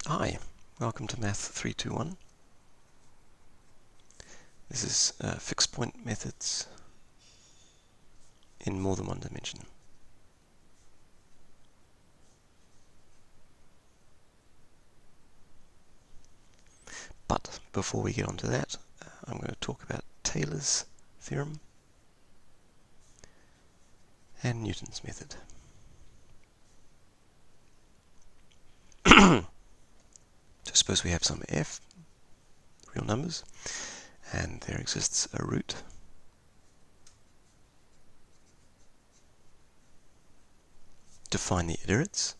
Hi, welcome to Math321. This is fixed point methods in more than one dimension. But before we get on to that, I'm going to talk about Taylor's theorem and Newton's method. So suppose we have some f, real numbers, and there exists a root to find the iterates.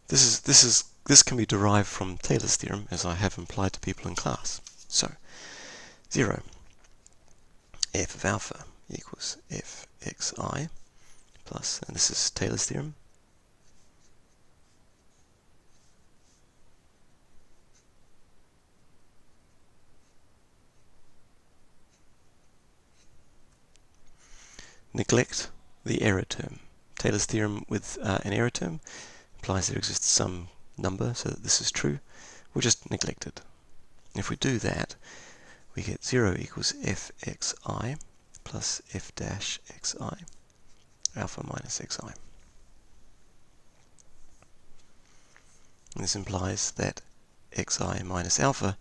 This can be derived from Taylor's theorem, as I have implied to people in class. So 0 f of alpha equals fxi plus, and this is Taylor's theorem, neglect the error term. Taylor's theorem with an error term implies there exists some number so that this is true. We'll just neglect it. If we do that, we get 0 equals fxi plus f dash xi, alpha minus xi. And this implies that xi minus alpha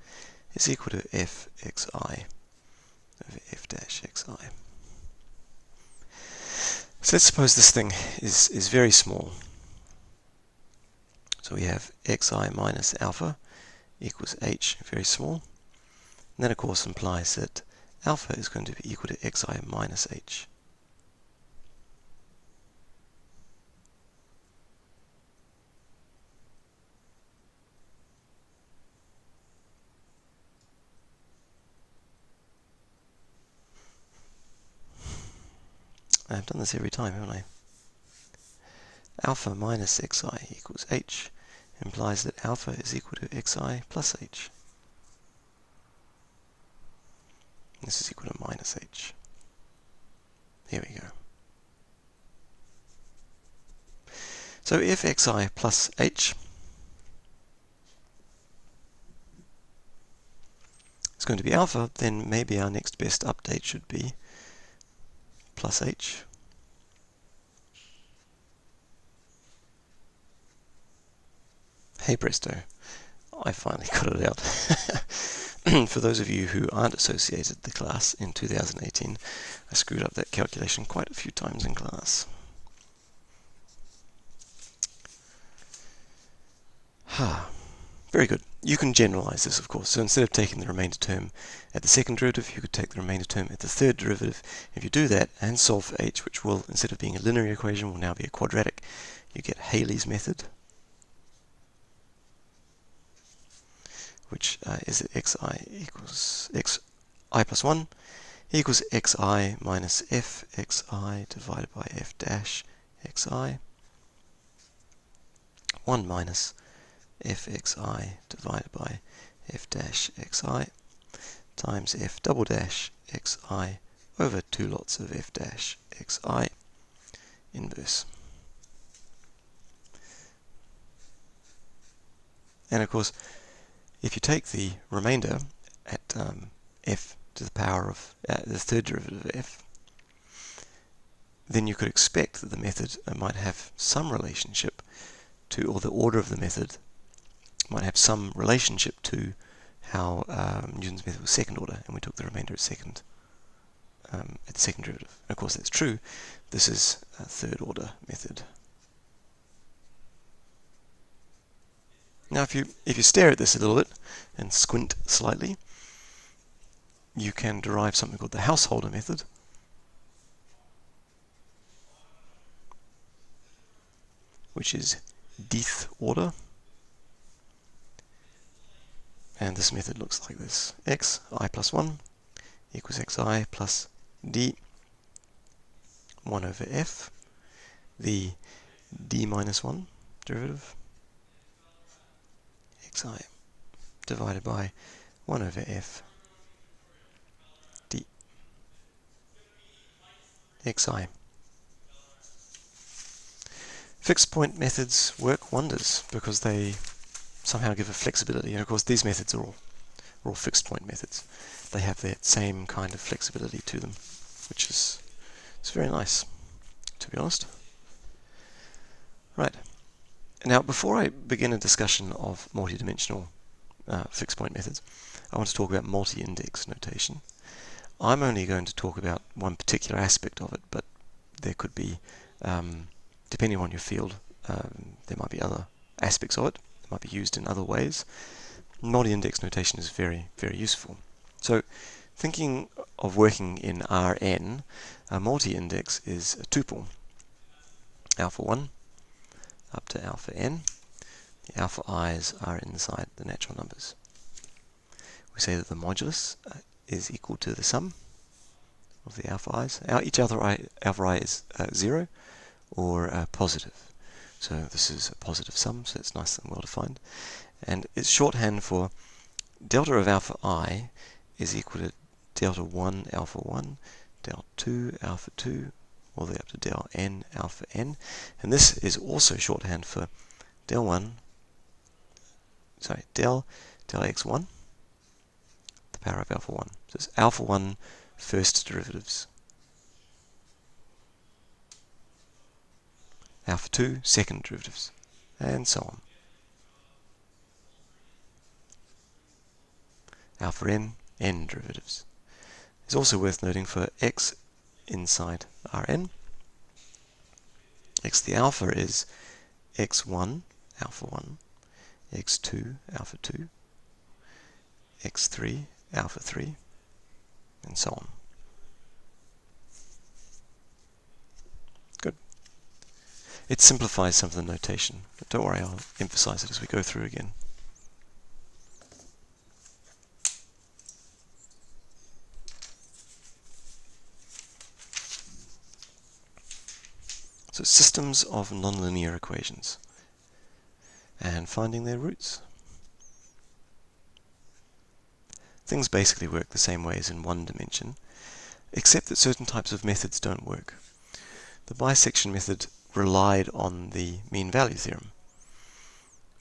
is equal to fxi over f dash xi. So let's suppose this thing is very small. So we have xi minus alpha equals h, very small. And that of course implies that alpha is going to be equal to xi minus h. I've done this every time, haven't I? Alpha minus xi equals h implies that alpha is equal to xi plus h. This is equal to minus h. Here we go. So if xi plus h is going to be alpha, then maybe our next best update should be plus h. Hey presto, I finally got it out. For those of you who aren't associated with the class in 2018, I screwed up that calculation quite a few times in class. Very good. You can generalize this, of course. So instead of taking the remainder term at the second derivative, you could take the remainder term at the third derivative. If you do that and solve for h, which will, instead of being a linear equation, will now be a quadratic, you get Haley's method, which is that xi equals xi plus 1 equals xi minus fxi divided by f dash xi, 1 minus fxi divided by f dash xi times f double dash xi over 2 lots of f dash xi inverse. And of course, if you take the remainder at f to the power of the third derivative of f, then you could expect that the method might have some relationship to, or the order of the method might have some relationship to how Newton's method was second order, and we took the remainder at the second derivative. And of course that's true. This is a third order method. Now if you stare at this a little bit and squint slightly, you can derive something called the householder method, which is dth order. And this method looks like this. xi plus 1 equals xi plus d 1 over f, the d minus 1 derivative, xi divided by 1 over f d. xi. Fixed point methods work wonders because they somehow give a flexibility, and of course these methods are all fixed point methods. They have that same kind of flexibility to them, which is it's very nice, to be honest. Right. Now, before I begin a discussion of multidimensional fixed point methods, I want to talk about multi-index notation. I'm only going to talk about one particular aspect of it, but there could be, depending on your field, there might be other aspects of it. It might be used in other ways. Multi-index notation is very, very useful. So, thinking of working in Rn, a multi-index is a tuple, alpha 1 up to alpha n. The alpha i's are inside the natural numbers. We say that the modulus is equal to the sum of the alpha i's. Each alpha I is 0 or positive. So this is a positive sum, so it's nice and well defined. And it's shorthand for delta of alpha I is equal to delta 1 alpha 1, del 2 alpha 2, all the way up to del n alpha n. And this is also shorthand for del x1, the power of alpha 1. So it's alpha 1 first derivatives, alpha 2 second derivatives, and so on. Alpha n derivatives. It's also worth noting for x inside Rn, x the alpha is x1 alpha 1, x2 alpha 2, x3 alpha 3, and so on. Good. It simplifies some of the notation, but don't worry, I'll emphasize it as we go through again. So systems of nonlinear equations and finding their roots. Things basically work the same way as in one dimension, except that certain types of methods don't work. The bisection method relied on the mean value theorem,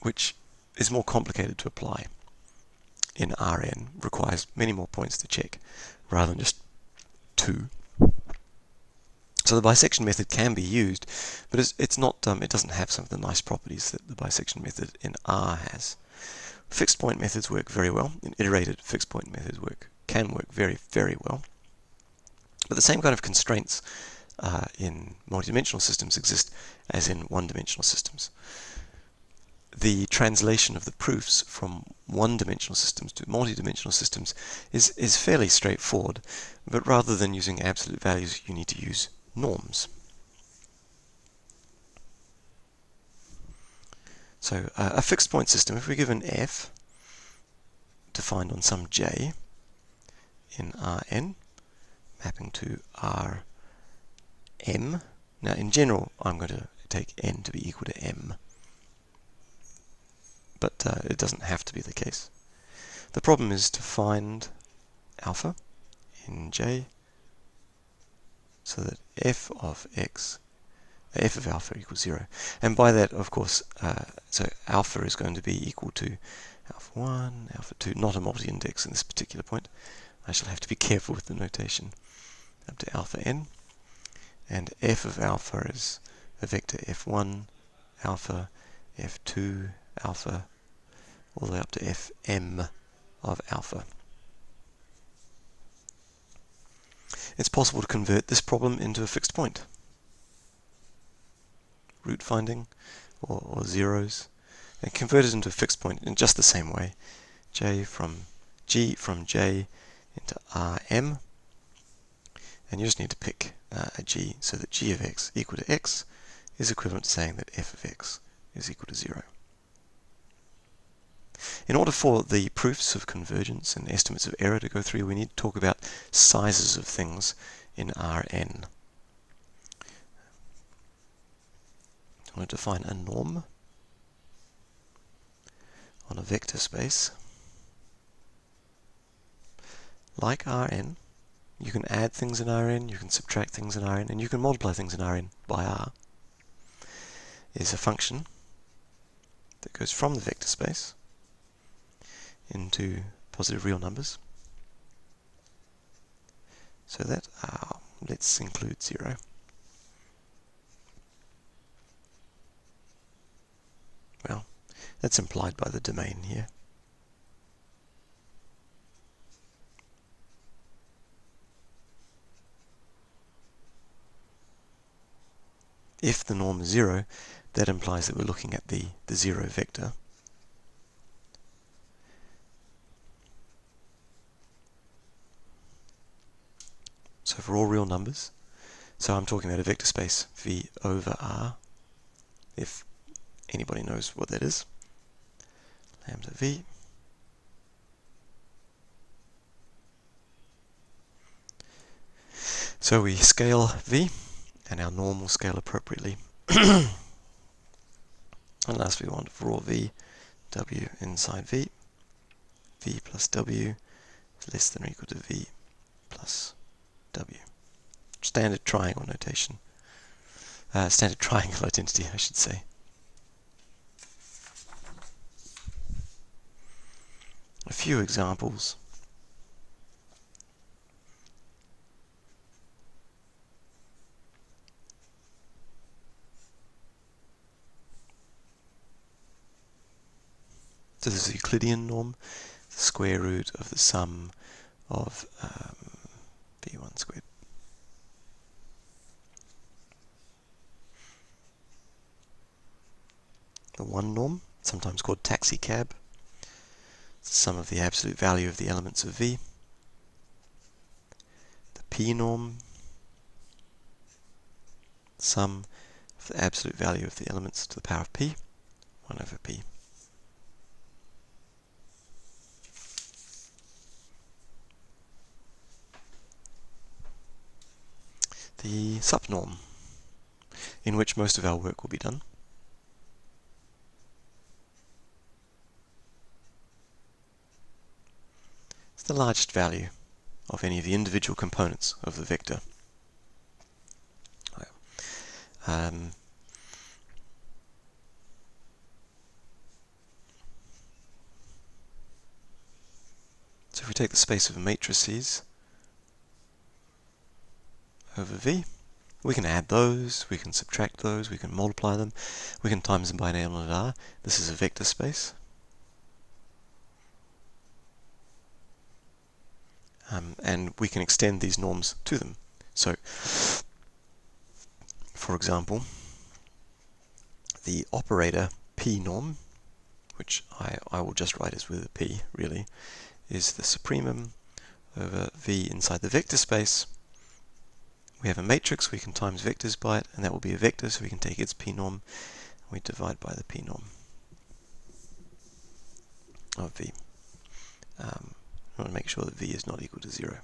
which is more complicated to apply in Rn, requires many more points to check rather than just 2. So the bisection method can be used, but it's not. It doesn't have some of the nice properties that the bisection method in R has. Fixed point methods work very well, and iterated fixed point methods can work very, very well. But the same kind of constraints in multidimensional systems exist as in one-dimensional systems. The translation of the proofs from one-dimensional systems to multidimensional systems is fairly straightforward, but rather than using absolute values, you need to use norms. So a fixed point system, if we give an f defined on some j in Rn, mapping to Rm. Now in general I'm going to take n to be equal to m, but it doesn't have to be the case. The problem is to find alpha in j so that f of alpha equals 0. And by that, of course, so alpha is going to be equal to alpha 1, alpha 2, not a multi-index in this particular point. I shall have to be careful with the notation, up to alpha n. And f of alpha is a vector f1 alpha, f2 alpha, all the way up to fm of alpha. It's possible to convert this problem into a fixed point. Root finding, or zeros, and convert it into a fixed point in just the same way. G from j into Rm, and you just need to pick a g so that g of x equal to x is equivalent to saying that f of x is equal to 0. In order for the proofs of convergence and estimates of error to go through, we need to talk about sizes of things in Rn. I want to define a norm on a vector space like Rn, You can add things in Rn, you can subtract things in Rn, and you can multiply things in Rn by R, is a function that goes from the vector space into positive real numbers, so that, let's include 0. Well, that's implied by the domain here. If the norm is 0, that implies that we're looking at the 0 vector. So for all real numbers, so I'm talking about a vector space V over R, if anybody knows what that is, lambda V. So we scale V, and our norm will scale appropriately. And last we want for all V, W inside V, V plus W is less than or equal to V plus W. Standard triangle notation. Standard triangle identity, I should say. A few examples. So this is the Euclidean norm, the square root of the sum of v1 squared. The 1 norm, sometimes called taxi cab, it's the sum of the absolute value of the elements of v. The p norm, sum of the absolute value of the elements to the power of p, 1 over p. The subnorm, in which most of our work will be done. It's the largest value of any of the individual components of the vector. So if we take the space of matrices over V, we can add those, we can subtract those, we can multiply them, we can times them by an element R. This is a vector space. And we can extend these norms to them. So, for example, the operator P norm, which I will just write as with a P, really, is the supremum over V inside the vector space. We have a matrix, we can times vectors by it, and that will be a vector, so we can take its P norm, and we divide by the P norm of V. I want to make sure that V is not equal to 0.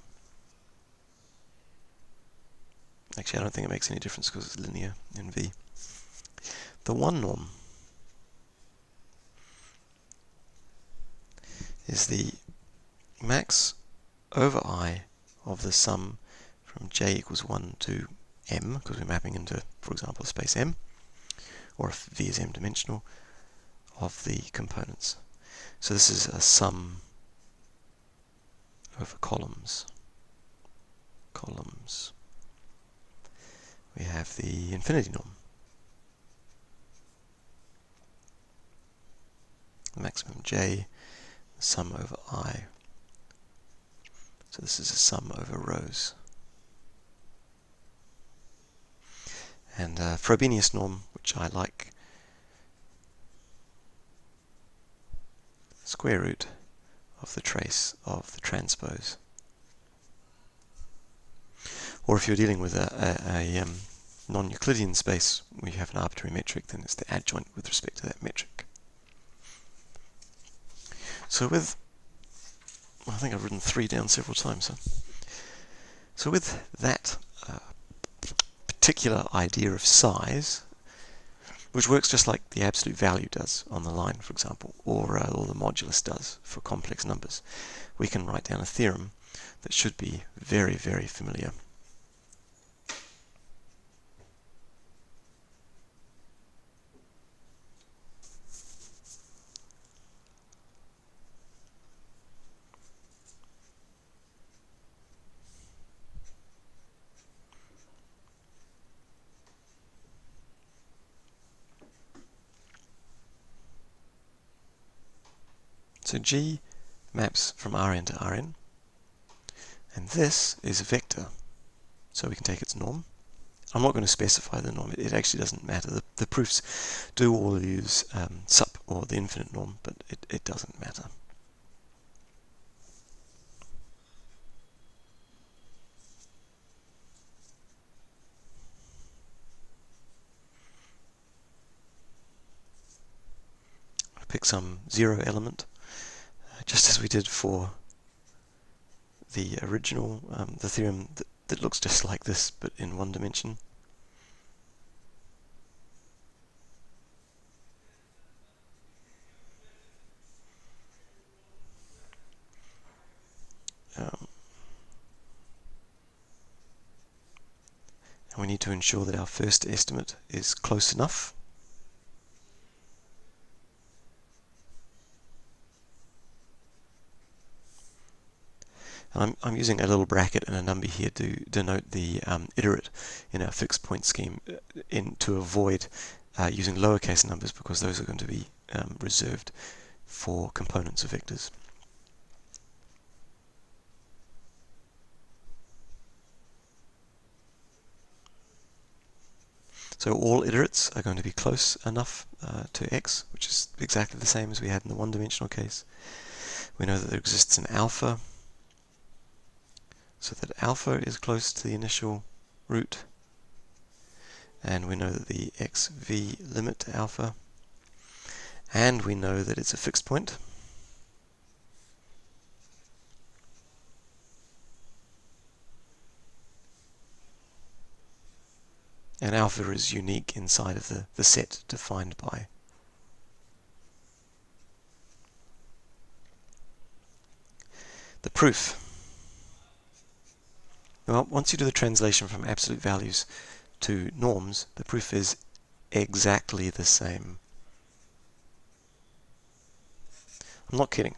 Actually, I don't think it makes any difference because it's linear in V. The 1 norm is the max over I of the sum from j equals 1 to m, because we're mapping into, for example, space M, or if V is m-dimensional, of the components. So this is a sum over columns. We have the infinity norm. The maximum j, the sum over I. So this is a sum over rows. And Frobenius norm, which I like, square root of the trace of the transpose. Or if you're dealing with a non-Euclidean space, we have an arbitrary metric, then it's the adjoint with respect to that metric. So with, I think I've written 3 down several times. So with that particular idea of size, which works just like the absolute value does on the line, for example, or the modulus does for complex numbers, we can write down a theorem that should be very, very familiar. So G maps from Rn to Rn, and this is a vector, so we can take its norm. I'm not going to specify the norm, it actually doesn't matter. The proofs do all use sup, or the infinite norm, but it doesn't matter. I pick some zero element, just as we did for the original, the theorem that looks just like this, but in one dimension. And we need to ensure that our first estimate is close enough. And I'm using a little bracket and a number here to denote the iterate in our fixed point scheme to avoid using lowercase numbers, because those are going to be reserved for components of vectors. So all iterates are going to be close enough to x, which is exactly the same as we had in the one-dimensional case. We know that there exists an alpha, so that alpha is close to the initial root, and we know that the xv limit to alpha, and we know that it's a fixed point. And alpha is unique inside of the set defined by. The proof. Well, once you do the translation from absolute values to norms, the proof is exactly the same. I'm not kidding.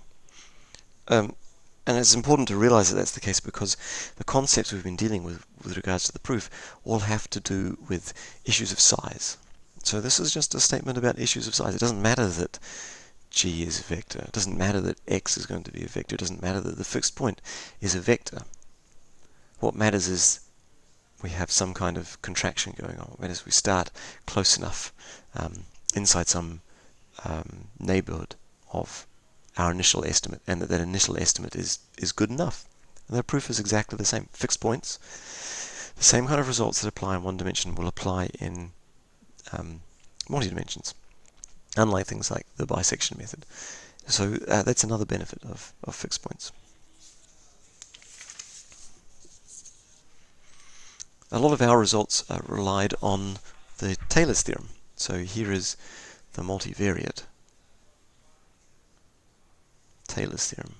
And it's important to realize that that's the case, because the concepts we've been dealing with regards to the proof all have to do with issues of size. So this is just a statement about issues of size. It doesn't matter that G is a vector. It doesn't matter that X is going to be a vector. It doesn't matter that the fixed point is a vector. What matters is we have some kind of contraction going on. What matters is we start close enough inside some neighborhood of our initial estimate, and that initial estimate is good enough. And the proof is exactly the same. Fixed points, the same kind of results that apply in one dimension will apply in multi-dimensions, unlike things like the bisection method. So that's another benefit of fixed points. A lot of our results relied on the Taylor's theorem. So here is the multivariate Taylor's theorem.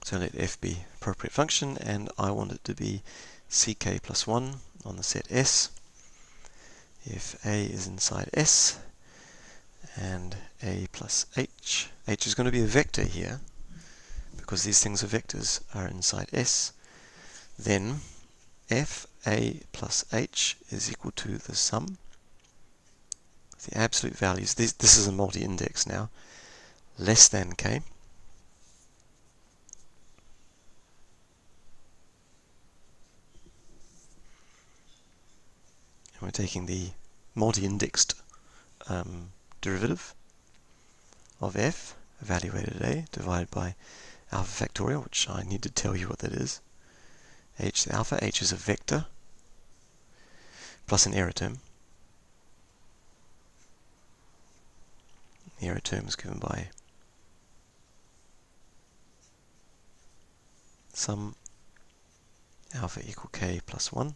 So let f be appropriate function, and I want it to be ck plus 1 on the set S. If A is inside S, and A plus H is going to be a vector here, because these things are vectors, are inside S, then f A plus H is equal to the sum of the absolute values. This is a multi-index now, less than K. And we're taking the multi-indexed derivative of f, evaluated at A, divided by alpha factorial, which I need to tell you what that is. H to alpha, H is a vector, plus an error term. The error term is given by sum alpha equal k plus 1.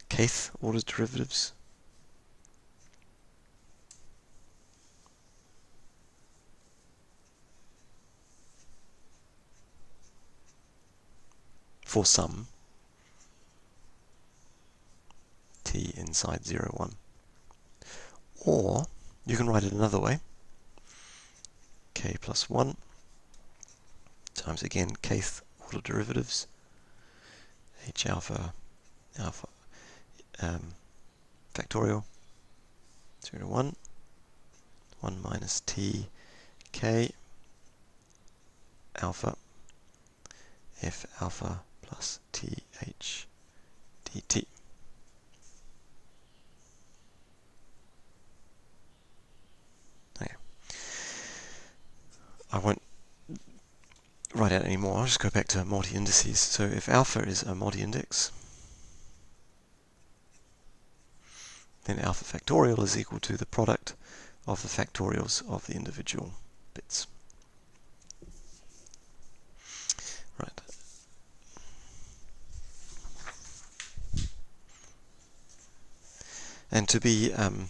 Kth order derivatives. For some t inside 0, 1. Or you can write it another way. K plus 1 times again kth order derivatives. H alpha factorial 0 to 1. 1 minus t k alpha f alpha plus th dt. Okay. I won't write out any more. I'll just go back to multi-indices. So if alpha is a multi-index, then alpha factorial is equal to the product of the factorials of the individual bits. Right. And to be n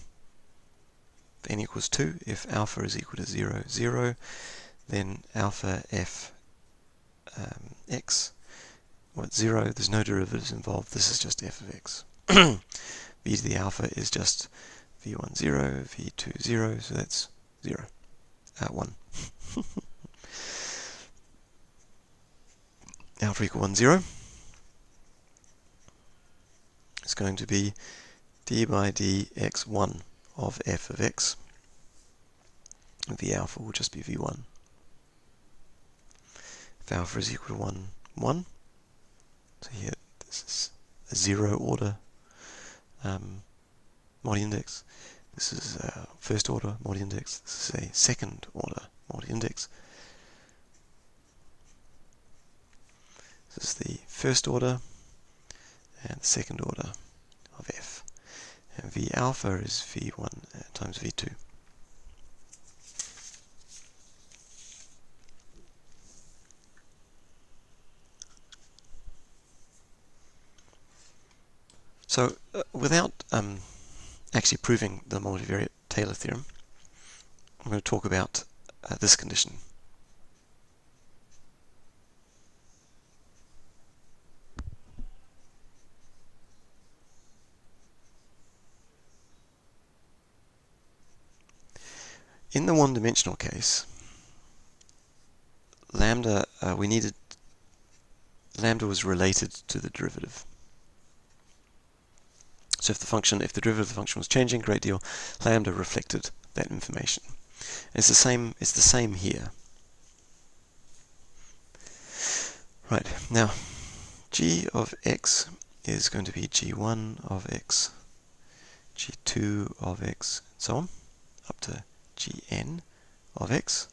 equals 2, if alpha is equal to 0, 0, then alpha f x, well, 0, there's no derivatives involved, this is just f of x. V to the alpha is just v1, 0, v2, 0, so that's 0, 1. Alpha equal 1, 0 is going to be d by dx1 of f of x. V alpha will just be v1. If alpha is equal to 1, 1, so here this is a 0 order multi-index. This is a first order multi-index. This is a second order multi-index. This is the first order and the second order of f. And v alpha is v1 times v2. So without actually proving the multivariate Taylor theorem, I'm going to talk about this condition. In the one-dimensional case, lambda, lambda was related to the derivative. So if the derivative of the function was changing a great deal, lambda reflected that information. And it's the same here. Right, now g of x is going to be g1 of x, g2 of x, and so on, up to gn of x.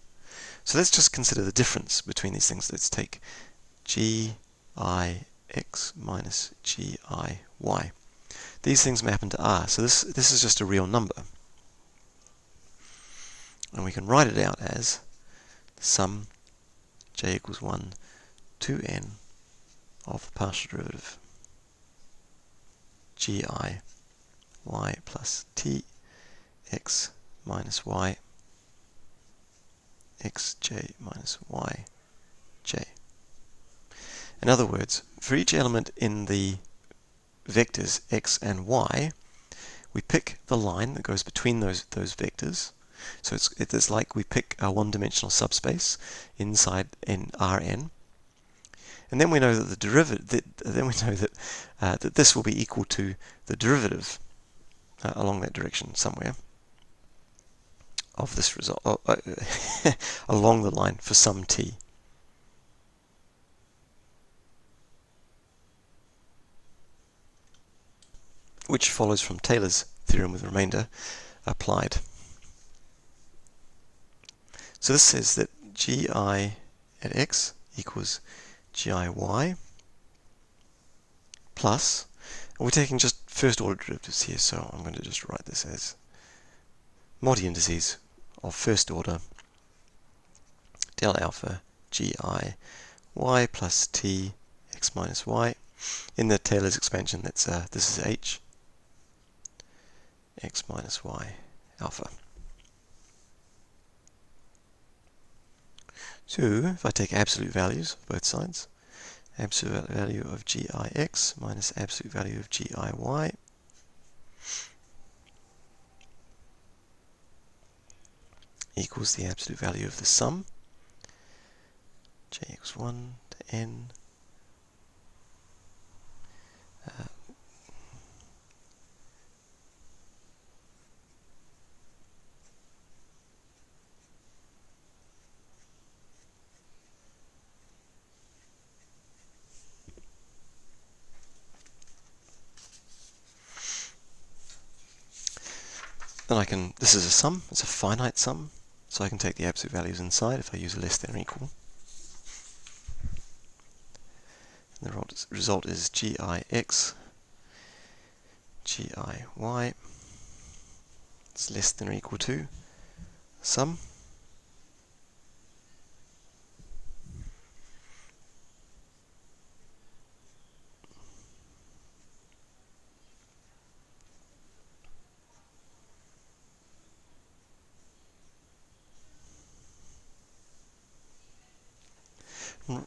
So let's just consider the difference between these things. Let's take gi x minus gi y. These things map into r, so this is just a real number. And we can write it out as sum j equals 1 to n of the partial derivative gi y plus t x minus y xj minus yj. In other words, for each element in the vectors x and y, we pick the line that goes between those vectors. So it's like we pick a one-dimensional subspace inside Rn, and then we know that the derivative. Then we know that that this will be equal to the derivative along that direction somewhere of this result along the line for some t. Which follows from Taylor's theorem with remainder applied. So this says that gi at x equals giy plus, and we're taking just first order derivatives here, so I'm going to just write this as multi-indices of first order del alpha gi y plus t x minus y. In the Taylor's expansion, that's this is h, x minus y alpha. So if I take absolute values of both sides, absolute value of gix minus absolute value of giy equals the absolute value of the sum, j equals 1 to n then I can, this is a sum, it's a finite sum, so I can take the absolute values inside if I use less than or equal. And the result is gix, giy, it's less than or equal to sum,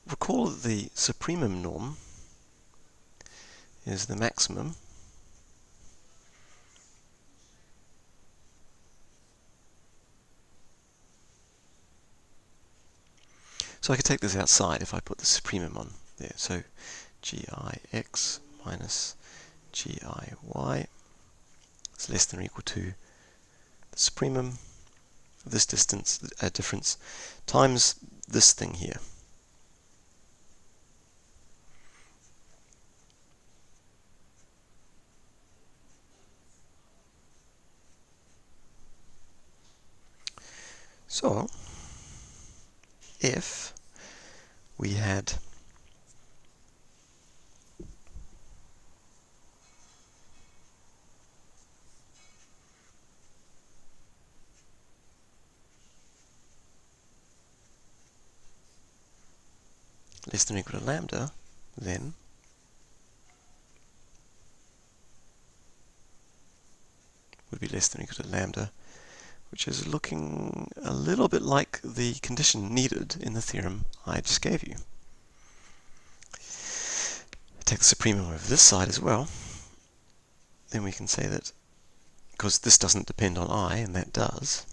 recall that the supremum norm is the maximum so I could take this outside if I put the supremum on there. So gix minus giy is less than or equal to the supremum of this distance difference times this thing here. So if we had less than or equal to lambda, then would be less than or equal to lambda, which is looking a little bit like the condition needed in the theorem I just gave you. Take the supremum over this side as well, then we can say that, because this doesn't depend on I, and that does,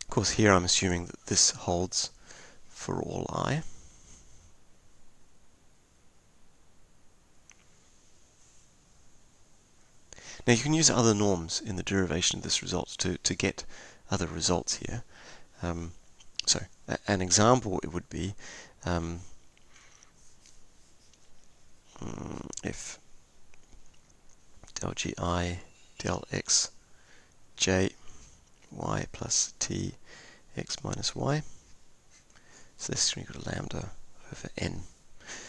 of course here I'm assuming that this holds for all I. Now you can use other norms in the derivation of this result to get other results here. So an example it would be if del gi del x j y plus t x minus y is less than or equal to lambda over n.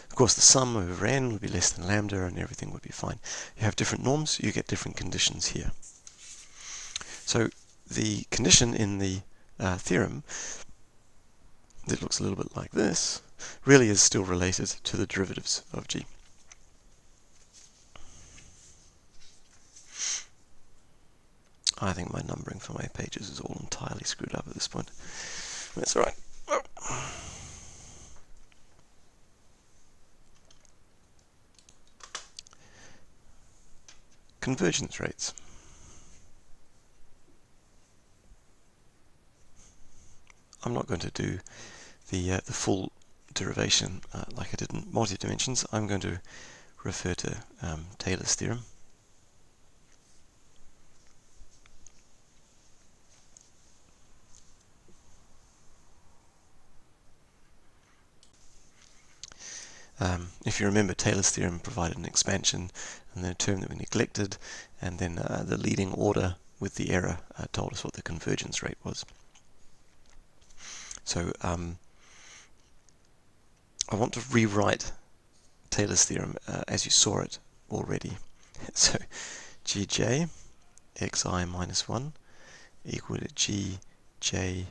Of course, the sum over n would be less than lambda and everything would be fine. You have different norms, you get different conditions here. So the condition in the theorem that looks a little bit like this really is still related to the derivatives of g. I think my numbering for my pages is all entirely screwed up at this point. That's all right. Oh. Convergence rates. I'm not going to do the full derivation like I did in multi-dimensions. I'm going to refer to Taylor's theorem. If you remember, Taylor's theorem provided an expansion and then a term that we neglected, and then the leading order with the error told us what the convergence rate was. So I want to rewrite Taylor's theorem as you saw it already. So gj xi minus 1 equal to gj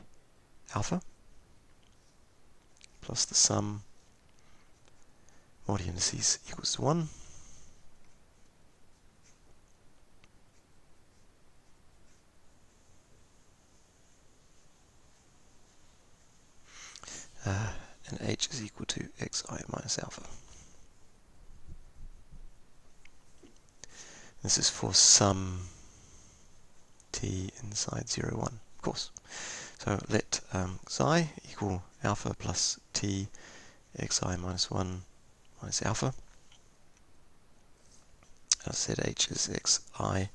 alpha plus the sum multi indices equals to 1. And h is equal to xi minus alpha. This is for sum t inside 0, 1, of course. So let xi equal alpha plus t xi minus 1 minus alpha. I said h is xi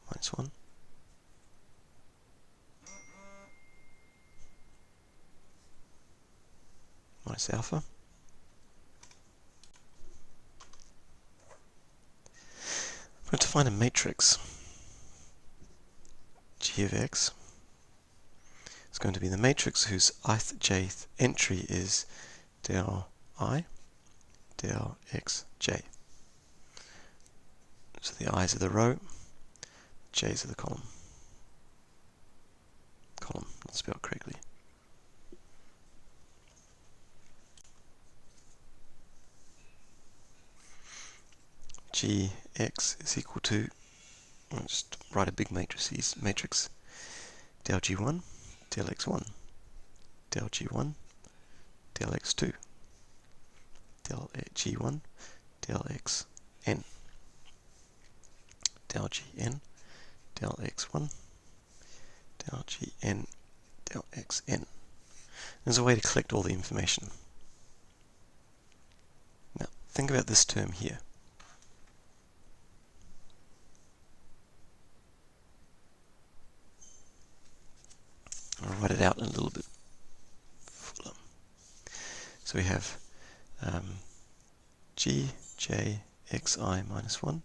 minus 1. Minus alpha. I'm going to find a matrix G of x. It's going to be the matrix whose ith jth entry is del I, del xj. So the i's are the row, j's are the column. Column, not spelled correctly. Gx is equal to, I'll just write a big matrix del g1, del x1, del g1, del x2, del g1, del xn, del gn, del x1, del gn, del xn. There's a way to collect all the information. Now, think about this term here. I'll write it out in a little bit fuller. So we have gj xi minus 1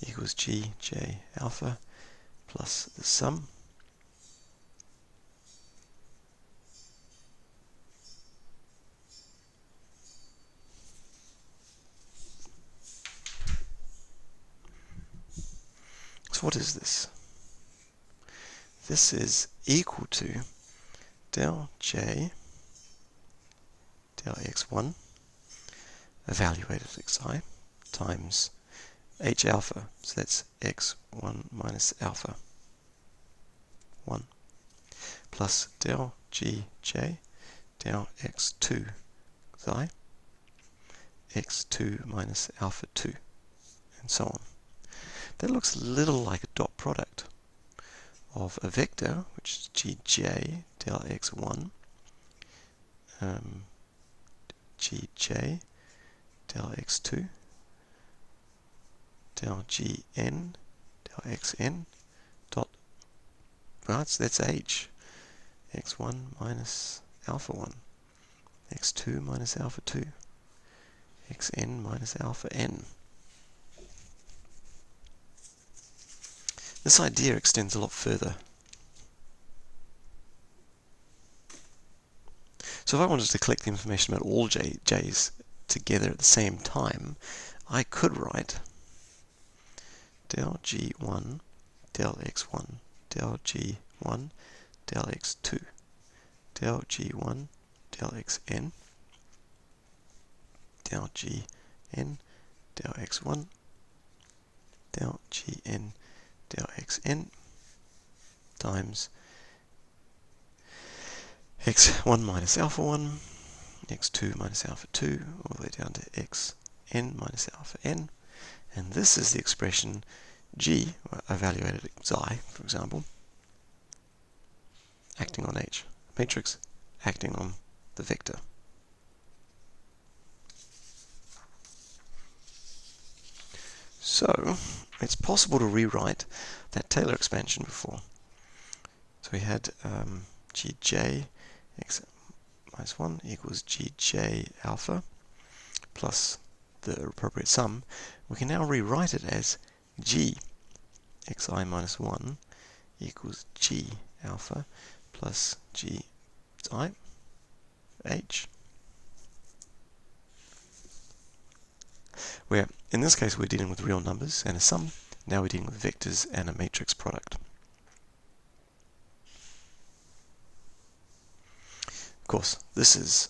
equals gj alpha plus the sum So what is this? This is equal to del j del x1 evaluated at xi times h alpha, so that's x1 minus alpha 1 plus del gj del x2 xi x2 minus alpha 2 and so on. That looks a little like a dot product of a vector, which is gj del x1 gj del x2 del gn del xn dot, right, so that's h, x1 minus alpha 1, x2 minus alpha 2, xn minus alpha n. This idea extends a lot further. So if I wanted to collect the information about all j's together at the same time, I could write del g1 del x1 del g1 del x2 del g1 del xn del gn del x1 del gn del xn times x1 minus alpha 1, x2 minus alpha 2, all the way down to xn minus alpha n. And this is the expression g, evaluated at xi, for example, acting on h. Matrix acting on the vector. So, it's possible to rewrite that Taylor expansion before. So we had gj x minus 1 equals gj alpha plus the appropriate sum. We can now rewrite it as g xi minus 1 equals g alpha plus g I h where in this case we're dealing with real numbers and a sum. Now we're dealing with vectors and a matrix product. Of course, this is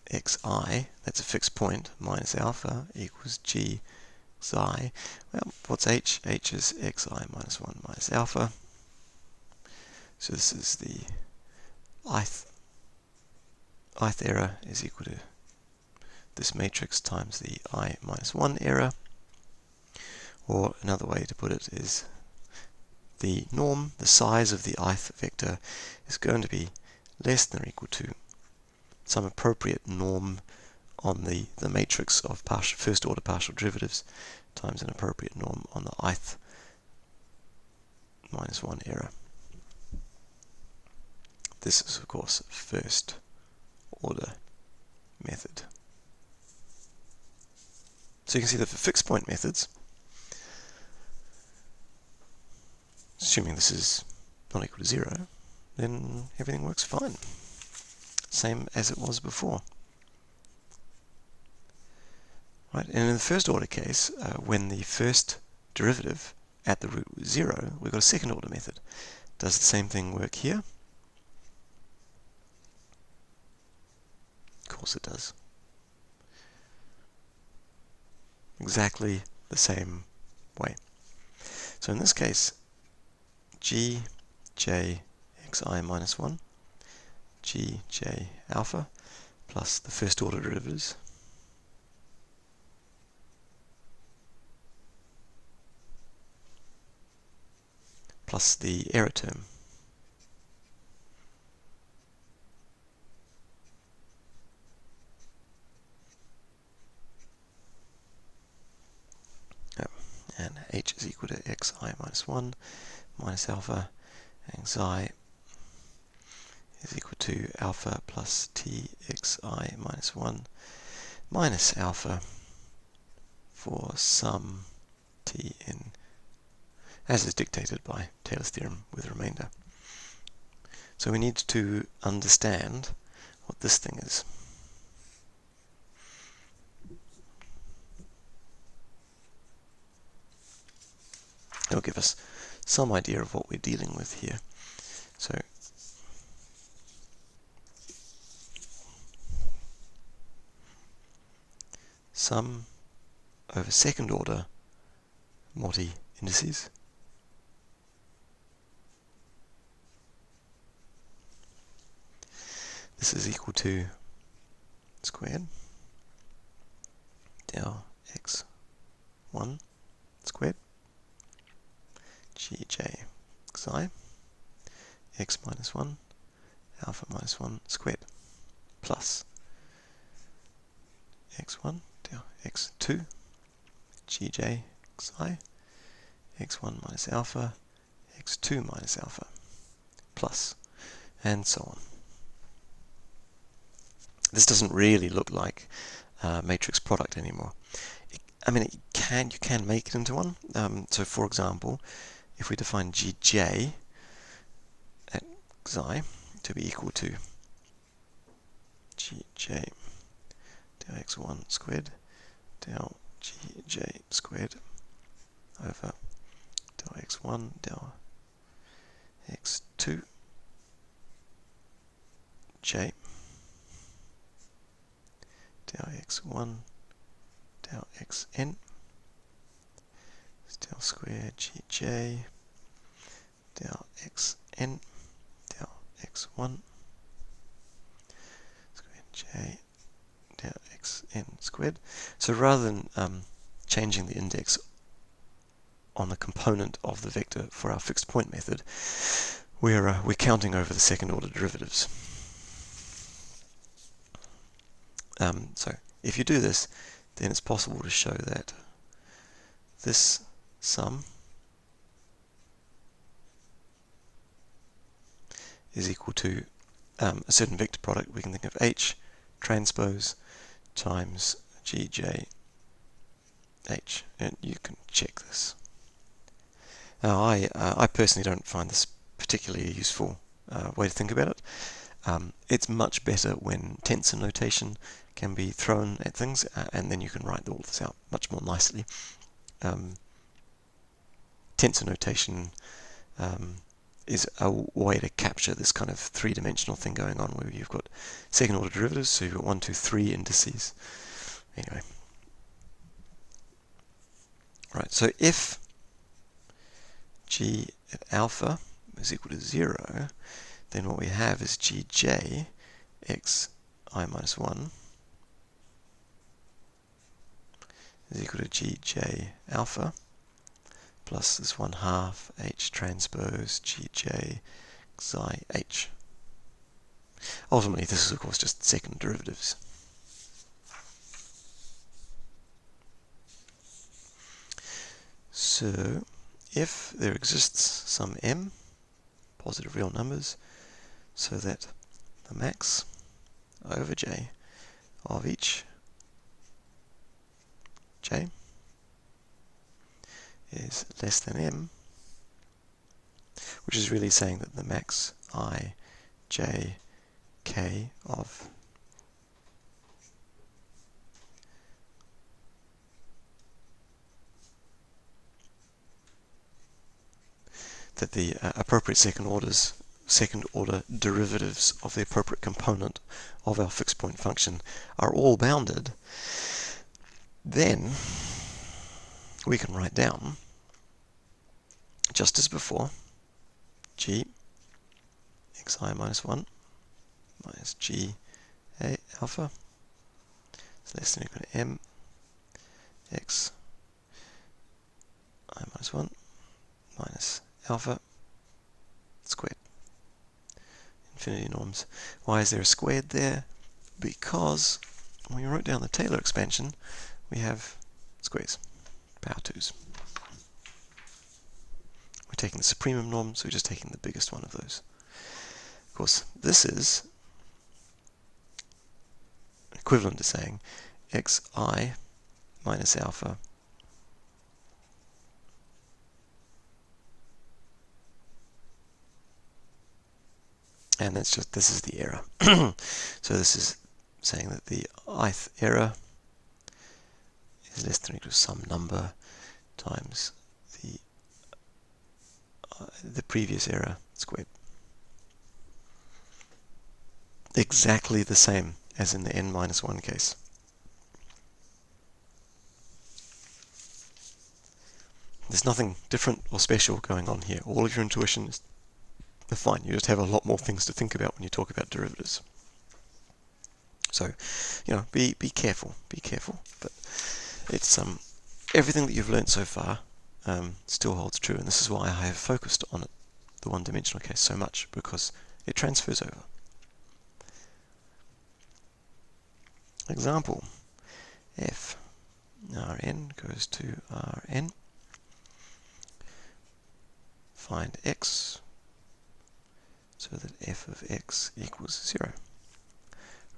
xi, that's a fixed point, minus alpha equals g xi. Well, what's h? H is xi minus 1 minus alpha. So this is the ith error is equal to this matrix times the I minus 1 error. Or another way to put it is the norm, the size of the ith vector, is going to be less than or equal to some appropriate norm on the matrix of first order partial derivatives times an appropriate norm on the ith minus 1 error. This is, of course, a first order method. So you can see that for fixed point methods, assuming this is not equal to 0, then everything works fine. Same as it was before. Right, and in the first order case, when the first derivative at the root was 0, we've got a second order method. Does the same thing work here? Of course it does. Exactly the same way. So in this case, g j xi minus 1, g j alpha, plus the first order derivatives, plus the error term. And h is equal to xi minus 1 minus alpha, and xi is equal to alpha plus t xi minus 1 minus alpha for some t in, as is dictated by Taylor's theorem with remainder. So we need to understand what this thing is. It'll give us some idea of what we're dealing with here. So sum over second order multi-indices this is equal to squared del x1 squared gj xi x minus 1 alpha minus 1 squared plus x1 del x2 gj xi x1 minus alpha x2 minus alpha plus, and so on. This doesn't really look like matrix product anymore. You can make it into one. So for example, if we define gj at xi to be equal to gj del x1 squared del gj squared over del x1 del x2 j del x1 del xn del square gj del xn del x1 squared j del xn squared. So rather than changing the index on the component of the vector for our fixed point method, we're counting over the second order derivatives. So if you do this, then it's possible to show that this sum is equal to a certain vector product. We can think of H transpose times GJ H, and you can check this. Now I personally don't find this particularly a useful way to think about it. It's much better when tensor notation can be thrown at things, and then you can write all this out much more nicely. Tensor notation is a way to capture this kind of three-dimensional thing going on, where you've got second-order derivatives, so you've got 1, 2, 3 indices. Anyway, right. So if g at alpha is equal to 0, then what we have is gj x I minus 1 is equal to gj alpha plus this 1/2 h transpose gj xi h. Ultimately, this is of course just second derivatives. So, if there exists some m, positive real numbers, so that the max over j of each j is less than m, which is really saying that the max I, j, k of that the appropriate second order derivatives of the appropriate component of our fixed point function are all bounded, then we can write down, just as before, g xi minus 1 minus g a alpha is less than or equal to m x I minus 1 minus alpha squared. Infinity norms. Why is there a squared there? Because when we wrote down the Taylor expansion, we have squares, power 2s. We're taking the supremum norm, so we're just taking the biggest one of those. Of course, this is equivalent to saying xi minus alpha and that's just, this is the error. So this is saying that the ith error is less than or equal to some number times the previous error squared. Exactly the same as in the n-1 case. There's nothing different or special going on here. All of your intuition is fine. You just have a lot more things to think about when you talk about derivatives. So, be careful. Be careful. But it's everything that you've learned so far still holds true, and this is why I have focused on it, the one-dimensional case, so much, because it transfers over. Example: f Rn goes to Rn. Find x so that f of x equals 0.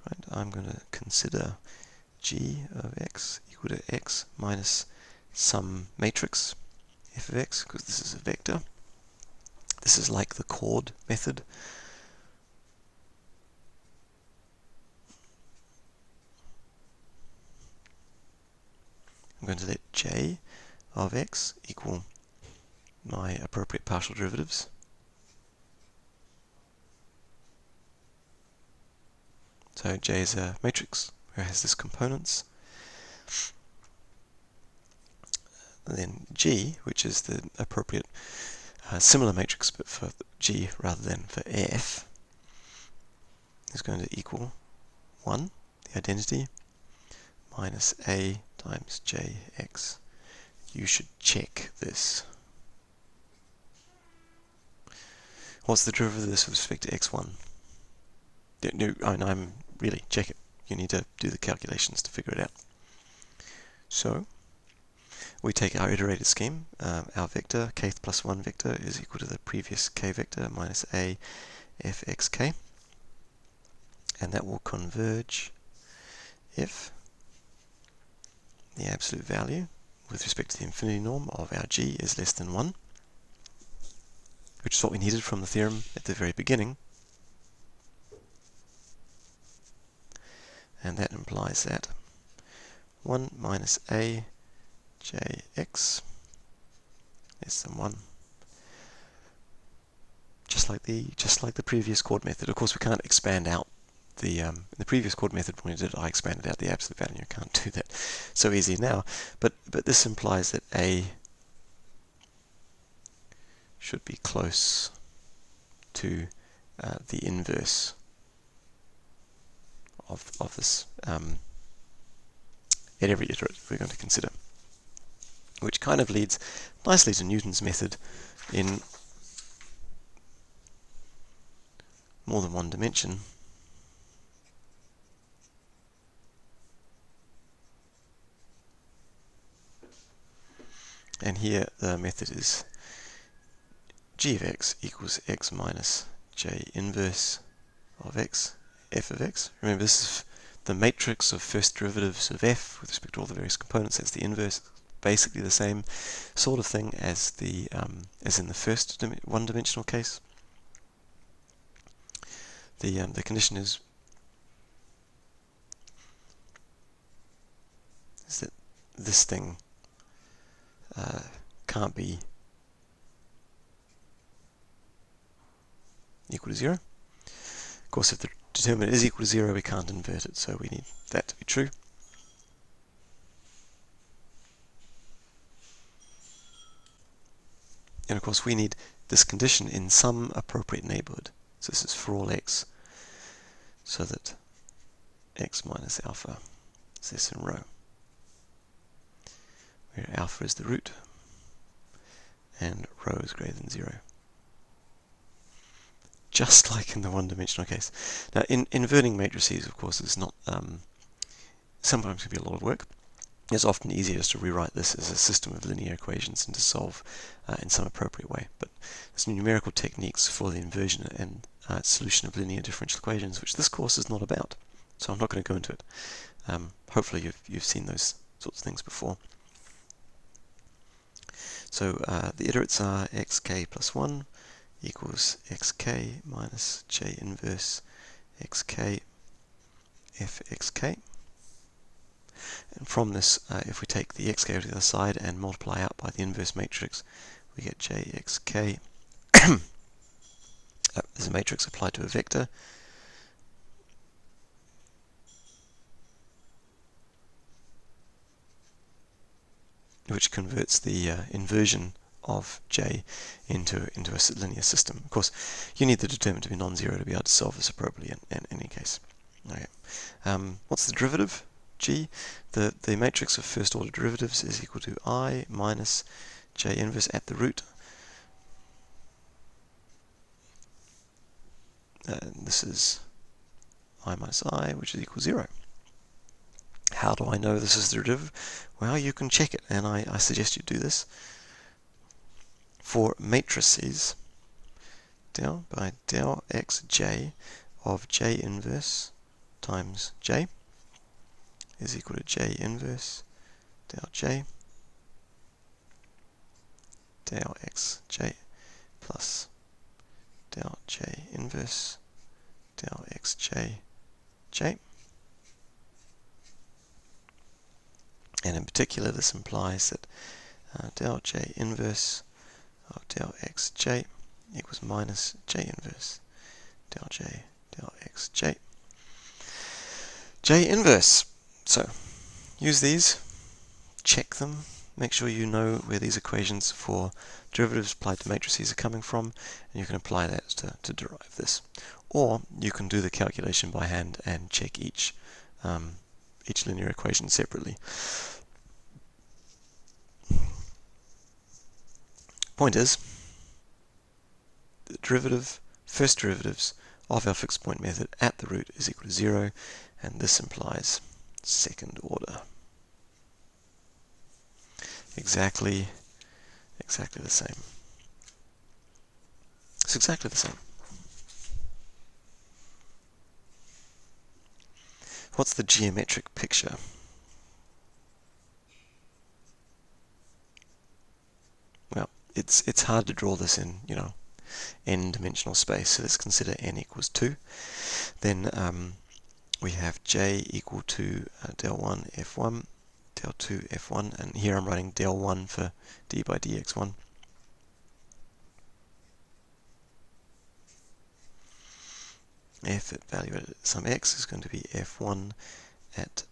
Right, I'm going to consider g of x equal to x minus some matrix f of x, because this is a vector. This is like the chord method. I'm going to let j of x equal my appropriate partial derivatives. So j is a matrix where it has this components. And then g, which is the appropriate similar matrix but for g rather than for f, is going to equal 1, the identity, minus a times jx. You should check this. What's the derivative of this with respect to x1? No, I'm really, check it. You need to do the calculations to figure it out. So, we take our iterated scheme. Our vector, kth plus 1 vector, is equal to the previous k vector minus a fxk. And that will converge if the absolute value with respect to the infinity norm of our g is less than 1, which is what we needed from the theorem at the very beginning. and that implies that 1 minus a jx less than 1. Just like the previous chord method. Of course, we can't expand out in the previous chord method. When we did it, I expanded out the absolute value. You can't do that so easy now. But this implies that a should be close to the inverse of this at every iterative we're going to consider, which kind of leads nicely to Newton's method in more than one dimension. And here the method is g of x equals x minus j inverse of x, f of x. Remember, this is the matrix of first derivatives of f with respect to all the various components. That's the inverse. Basically the same sort of thing as the as in the first one-dimensional case. The condition is that this thing can't be equal to 0. Of course, if the determinant is equal to 0, we can't invert it, so we need that to be true. And of course, we need this condition in some appropriate neighborhood. So this is for all x, so that x minus alpha is this in rho, where alpha is the root and rho is greater than 0. Just like in the one-dimensional case. Now, in inverting matrices, of course, is not sometimes can be a lot of work. It's often easier just to rewrite this as a system of linear equations and to solve in some appropriate way. But there's numerical techniques for the inversion and solution of linear differential equations, which this course is not about. So I'm not going to go into it. Hopefully you've seen those sorts of things before. So the iterates are xk plus 1 equals xk minus j inverse xk fxk. And from this, if we take the xk to the other side and multiply out by the inverse matrix, we get jxk. There's a matrix applied to a vector. Which converts the inversion of j into a linear system. Of course, you need the determinant to be non-zero to be able to solve this appropriately in any case. Okay. What's the derivative? G. The matrix of first order derivatives is equal to I minus j inverse at the root. This is I minus I, which is equal to 0. How do I know this is the derivative? Well, you can check it, and I suggest you do this. For matrices, del by del xj of j inverse times j is equal to j inverse del j del xj plus del j inverse del xj j. And in particular, this implies that del j inverse of del xj equals minus j inverse del j del xj. J inverse. So, use these, check them, make sure you know where these equations for derivatives applied to matrices are coming from, and you can apply that to derive this. Or you can do the calculation by hand and check each linear equation separately. Point is, the first derivatives of our fixed point method at the root is equal to 0, and this implies second order. Exactly the same. It's exactly the same. What's the geometric picture? Well, it's hard to draw this in, n-dimensional space, so let's consider n equals 2. Then we have j equal to del 1 f1, del 2 f1, and here I'm writing del 1 for d by dx1. F at value at some x is going to be f1 at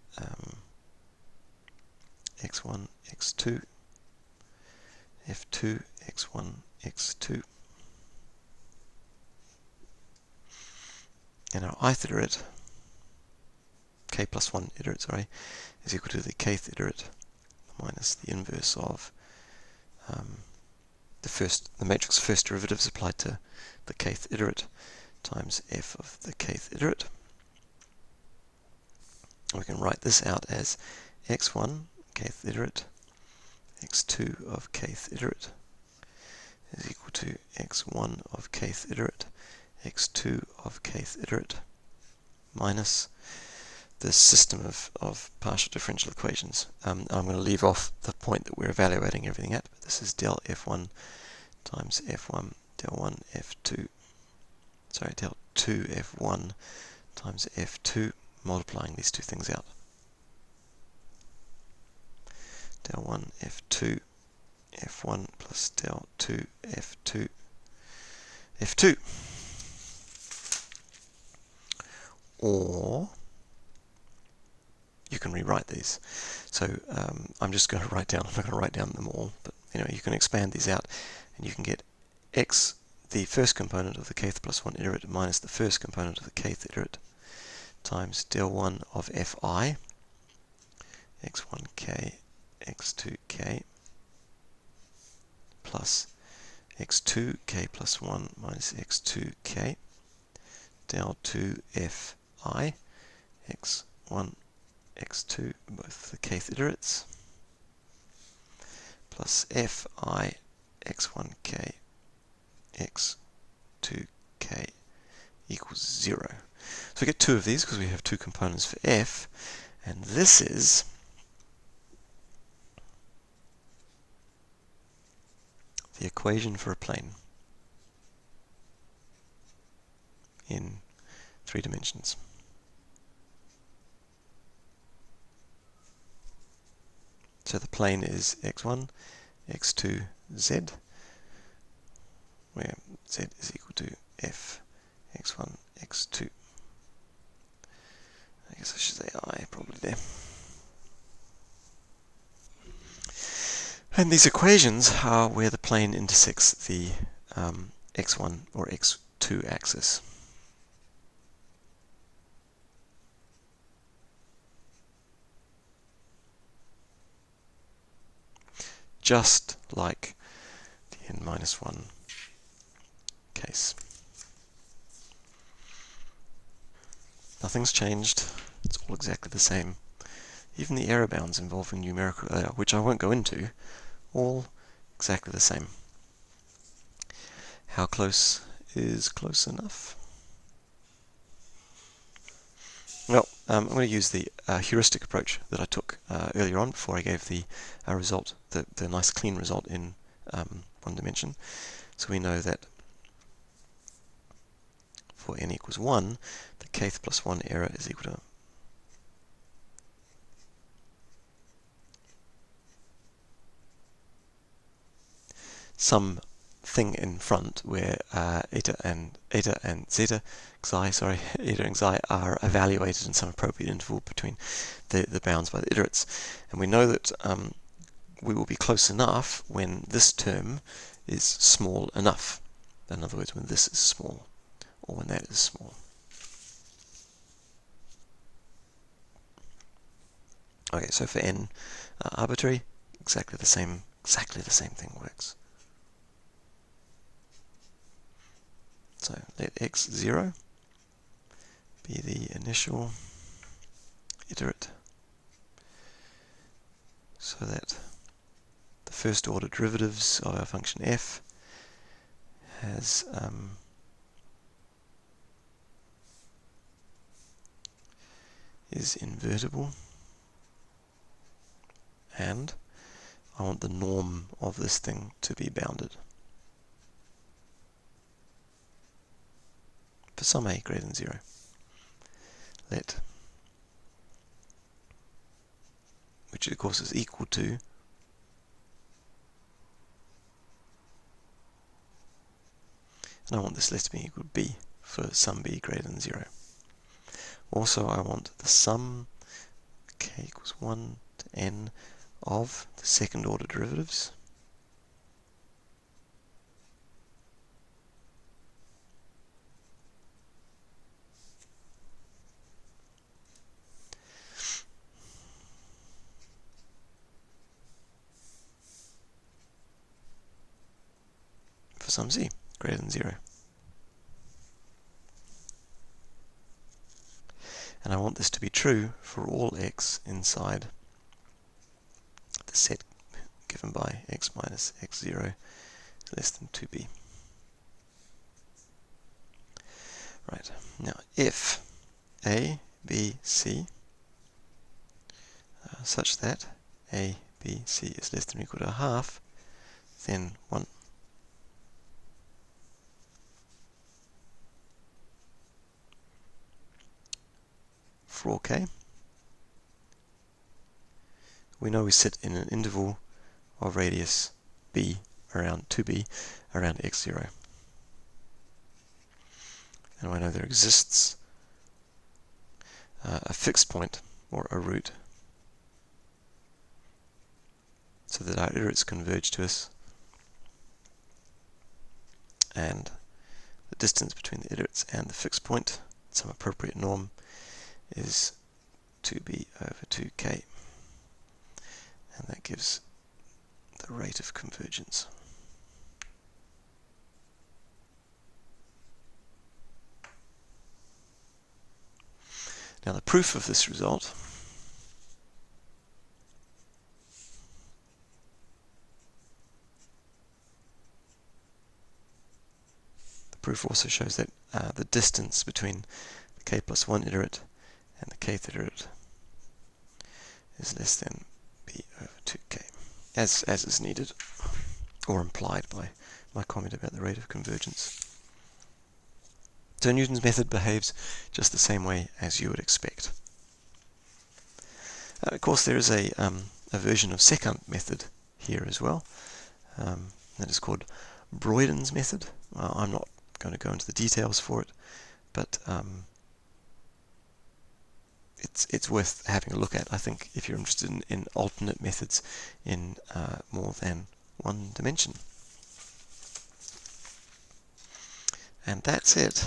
x1, x2, f2, x1, x2. And our ith iterate, k plus 1 iterate, sorry, is equal to the kth iterate minus the inverse of the matrix first derivatives applied to the kth iterate times f of the kth iterate. We can write this out as x1 kth iterate, x2 of kth iterate is equal to x1 of kth iterate, x2 of kth iterate minus this system of partial differential equations. I'm going to leave off the point that we're evaluating everything at, but this is del f1 times f1 del 1 f2, sorry, del 2 f1 times f2, multiplying these two things out. Del 1 f2 f1 plus del 2 f2 f2. Or you can rewrite these. So I'm just going to write down, I'm not going to write down them all, but you can expand these out and you can get x, the first component of the kth plus 1 iterate minus the first component of the kth iterate times del 1 of fi, x1k, x2k, plus x2k plus 1 minus x2k, del 2 fi, x1, x2, both the kth iterates, plus fi, x1k, x2k equals 0. So we get two of these because we have two components for f, and this is the equation for a plane in 3 dimensions. So the plane is x1, x2, z, where z is equal to f, x1, x2. I guess I should say I probably there. And these equations are where the plane intersects the x1 or x2 axis. Just like the n-1 case. Nothing's changed. It's all exactly the same. Even the error bounds involving numerical error, which I won't go into, all exactly the same. How close is close enough? Well, I'm going to use the heuristic approach that I took earlier on before I gave the result, the nice clean result in 1 dimension. So we know that for n equals 1, the kth plus 1 error is equal to some thing in front where eta and zeta xi, eta and xi are evaluated in some appropriate interval between the bounds by the iterates. And we know that we will be close enough when this term is small enough. In other words, when this is small, or when that is small. Okay, so for n arbitrary, exactly the same thing works. So let x0 be the initial iterate, so that the first order derivatives of our function f has is invertible, and I want the norm of this thing to be bounded for some a greater than 0. Let which of course is equal to and I want this less than be equal to b for sum b greater than 0. Also, I want the sum k equals 1 to n of the second order derivatives. For sum z greater than 0. And I want this to be true for all x inside the set given by x minus x0 is less than 2b. Right, now if a, b, c such that a, b, c is less than or equal to a half, then 1. For all k, we know we sit in an interval of radius b around 2b around x0. And we know there exists a fixed point or a root so that our iterates converge to us, and the distance between the iterates and the fixed point, some appropriate norm, is 2b over 2k, and that gives the rate of convergence. Now the proof of this result also shows that the distance between the k plus 1 iterate and the kth iterate is less than b over 2k, as is needed or implied by my comment about the rate of convergence. So Newton's method behaves just the same way as you would expect. Of course, there is a version of secant method here as well. That is called Broyden's method. I'm not going to go into the details for it, but it's worth having a look at, I think, if you're interested in alternate methods in more than one dimension. And that's it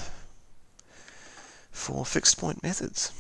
for fixed point methods.